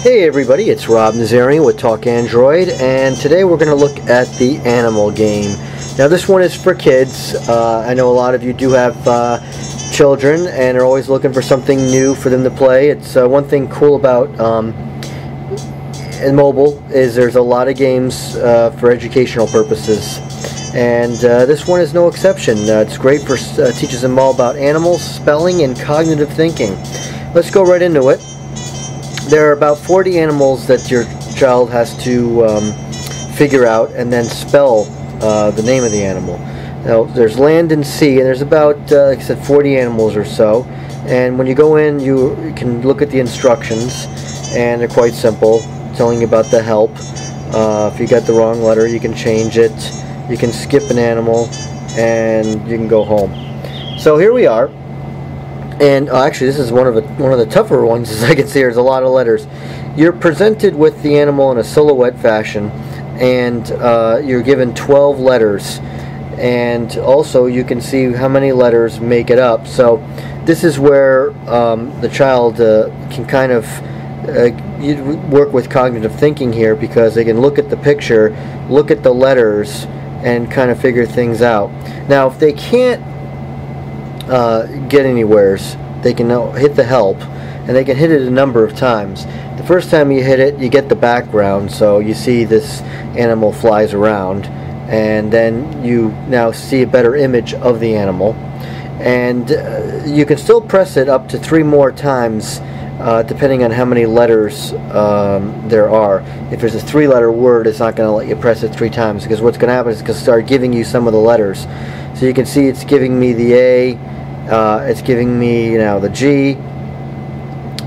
Hey everybody, it's Rob Nazarian with Talk Android, and today we're going to look at the Animal game. Now this one is for kids. I know a lot of you do have children and are always looking for something new for them to play. It's one thing cool about in mobile is there's a lot of games for educational purposes, and this one is no exception. It's great for teaches them all about animals, spelling, and cognitive thinking. Let's go right into it. There are about 40 animals that your child has to figure out and then spell the name of the animal. Now, there's land and sea, and there's about, like I said, 40 animals or so. And when you go in, you can look at the instructions, and they're quite simple, telling you about the help. If you got the wrong letter, you can change it. You can skip an animal, and you can go home. So here we are. And actually, this is one of the tougher ones, as I can see. There's a lot of letters. You're presented with the animal in a silhouette fashion, and you're given 12 letters. And also, you can see how many letters make it up. So, this is where the child can kind of work with cognitive thinking here, because they can look at the picture, look at the letters, and kind of figure things out. Now, if they can't get anywheres, they can hit the help, and they can hit it a number of times. The first time you hit it, you get the background, so you see this animal flies around, and then you now see a better image of the animal. And you can still press it up to 3 more times, depending on how many letters there are. If there's a 3-letter word, it's not going to let you press it 3 times, because what's going to happen is it's going to start giving you some of the letters. So you can see it's giving me the A, it's giving me the G,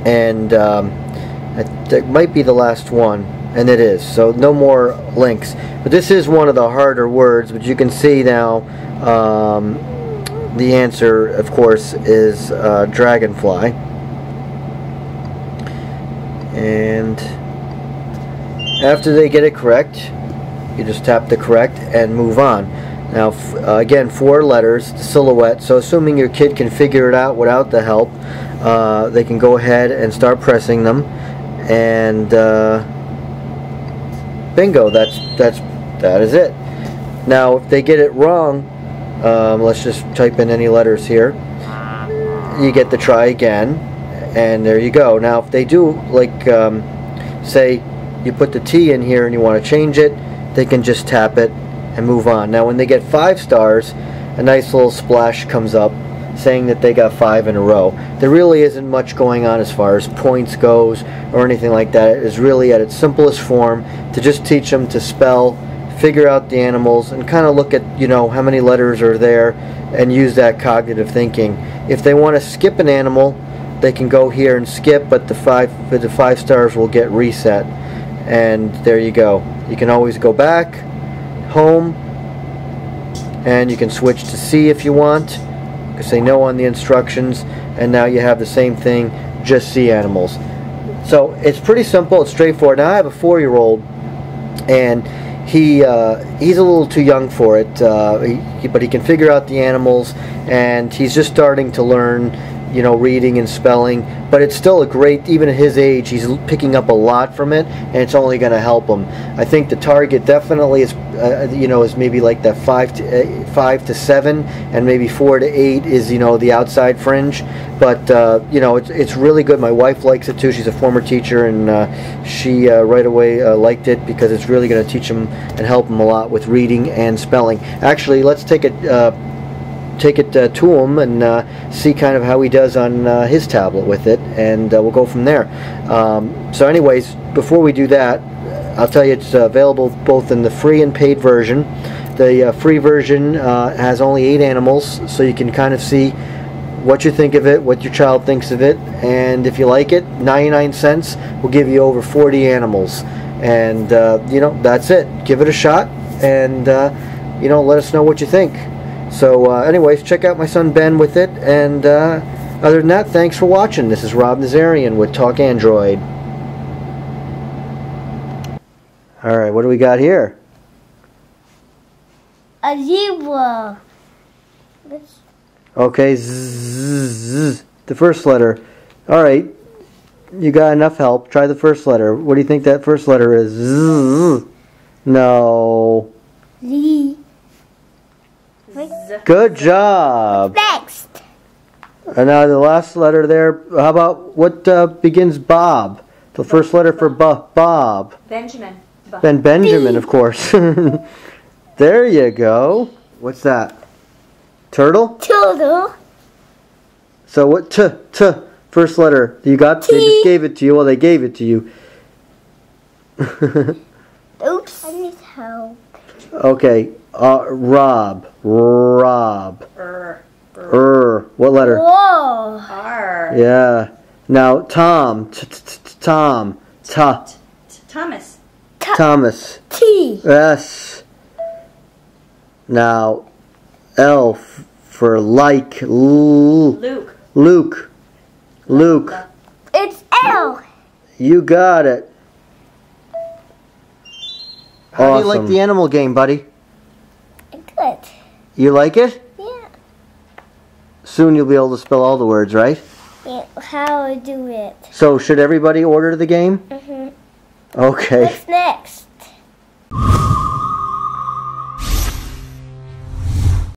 and that might be the last one, and it is. So no more links. But this is one of the harder words, but you can see now the answer, of course, is dragonfly. And after they get it correct, you just tap the correct and move on. Now, again, 4 letters, the silhouette. So assuming your kid can figure it out without the help, they can go ahead and start pressing them, and bingo, that is it. Now, if they get it wrong, let's just type in any letters here. You get to try again, and there you go. Now, if they do, like, say you put the T in here and you want to change it, they can just tap it and move on. Now, when they get 5 stars, a nice little splash comes up saying that they got 5 in a row. There really isn't much going on as far as points goes or anything like that. It is really at its simplest form to just teach them to spell, figure out the animals, and kind of look at how many letters are there and use that cognitive thinking. If they want to skip an animal, they can go here and skip, but the 5 stars will get reset, and there you go. You can always go back home, and you can switch to C if you want, because they know on the instructions, and now you have the same thing, just sea animals. So it's pretty simple, it's straightforward. Now I have a 4-year-old, and he's a little too young for it, but he can figure out the animals, and he's just starting to learn reading and spelling, but it's still a great, even at his age, he's picking up a lot from it, and it's only going to help him. I think the target definitely is, is maybe like that 5 to 7, and maybe 4 to 8 is, the outside fringe. But it's really good. My wife likes it too. She's a former teacher, and she right away liked it, because it's really going to teach him and help him a lot with reading and spelling. Actually, let's take it to him and see kind of how he does on his tablet with it, and we'll go from there. So anyways, before we do that, I'll tell you it's available both in the free and paid version. The free version has only 8 animals, so you can kind of see what you think of it, what your child thinks of it, and if you like it, 99 cents will give you over 40 animals. And that's it. Give it a shot, and let us know what you think. So anyways, check out my son Ben with it, and other than that, thanks for watching. This is Rob Nazarian with Talk Android. Alright, what do we got here? A zebra. Okay, Z, the first letter. Alright, You got enough help. Try the first letter. What do you think that first letter is? Z. No. Z. Good job. Next. And now the last letter there. How about what begins Bob? The first letter for Bob. Benjamin. Then Benjamin, of course. There you go. What's that? Turtle? Turtle. So what first letter you got? T. They just gave it to you. Well, they gave it to you. Oops. I need help. Okay. Rob. What letter? Whoa. R. Yeah. Now Tom. Tom. Thomas. Thomas. T. S. Now L for like. Luke. Luke. It's L. You got it. How do you like the animal game, buddy? Good. You like it? Yeah. Soon you'll be able to spell all the words, right? Yeah. How I do it? So should everybody order the game? Mhm. Okay. What's next?